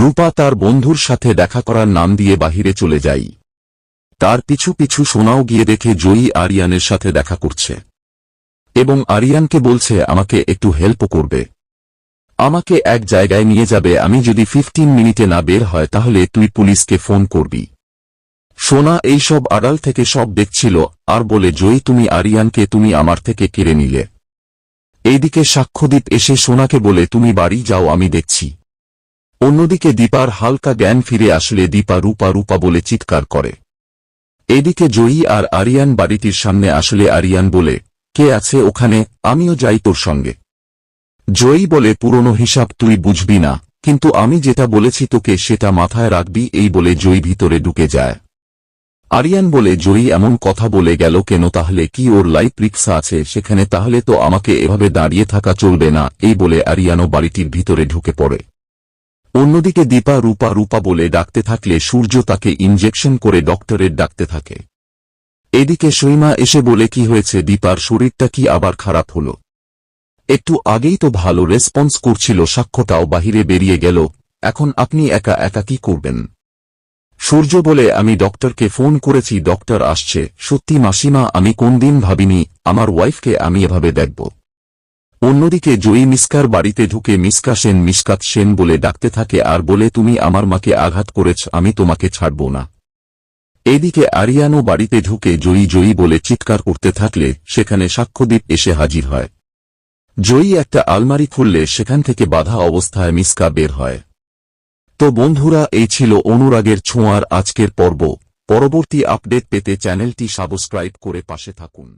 রূপা তার বন্ধুর সাথে দেখা করার নাম দিয়ে বাহিরে চলে যায়। তার পিছু পিছু সোনাও গিয়ে দেখে জয়ী আরিয়ানের সাথে দেখা করছে এবং আরিয়ানকে বলছে আমাকে একটু হেল্পও করবে, আমাকে এক জায়গায় নিয়ে যাবে, আমি যদি 15 মিনিটে না বের হয় তাহলে তুই পুলিশকে ফোন করবি। সোনা এইসব আড়াল থেকে সব দেখছিল আর বলে জয়ী তুমি আরিয়ানকে তুমি আমার থেকে কেড়ে নিলে। এইদিকে সাক্ষ্যদীপ এসে সোনাকে বলে তুমি বাড়ি যাও আমি দেখছি। অন্যদিকে দীপার হালকা জ্ঞান ফিরে আসলে দীপা রূপা রূপা বলে চিৎকার করে। এদিকে জয়ী আর আরিয়ান বাড়িটির সামনে আসলে আরিয়ান বলে কে আছে ওখানে, আমিও যাই তোর সঙ্গে। জয়ী বলে পুরনো হিসাব তুই বুঝবি না, কিন্তু আমি যেটা বলেছি তোকে সেটা মাথায় রাখবি, এই বলে জয়ী ভিতরে ঢুকে যায়। আরিয়ান বলে জয়ী এমন কথা বলে গেল কেন, তাহলে কি ওর লাইফ রিস্ক আছে সেখানে, তাহলে তো আমাকে এভাবে দাঁড়িয়ে থাকা চলবে না, এই বলে আরিয়ানও বাড়িটির ভিতরে ঢুকে পড়ে। অন্যদিকে দীপা রূপা রূপা বলে ডাকতে থাকলে সূর্য তাকে ইনজেকশন করে ডক্টরের ডাকতে থাকে। এদিকে সীমা এসে বলে কি হয়েছে, দীপার শরীরটা কি আবার খারাপ হলো? একটু আগেই তো ভালো রেসপন্স করছিল, সাক্ষ্যটাও বাহিরে বেরিয়ে গেল, এখন আপনি একা একা কি করবেন? সূর্য বলে আমি ডক্টরকে ফোন করেছি, ডক্টর আসছে। সত্যি মাসিমা, আমি কোনদিন ভাবিনি আমার ওয়াইফকে আমি এভাবে দেখব। অন্যদিকে জয়ী মিসকার বাড়িতে ঢুকে মিসকা সেন মিসকাত সেন বলে ডাকতে থাকে আর বলে তুমি আমার মাকে আঘাত করেছ, আমি তোমাকে ছাড়ব না। এদিকে আরিয়ানও বাড়িতে ঢুকে জয়ী জয়ী বলে চিৎকার করতে থাকলে সেখানে সাক্ষ্যদীপ এসে হাজির হয়। জয়ী একটা আলমারি খুললে সেখান থেকে বাধা অবস্থায় মিসকা বের হয়। তো বন্ধুরা, এই ছিল অনুরাগের ছোঁয়ার আজকের পর্ব। পরবর্তী আপডেট পেতে চ্যানেলটি সাবস্ক্রাইব করে পাশে থাকুন।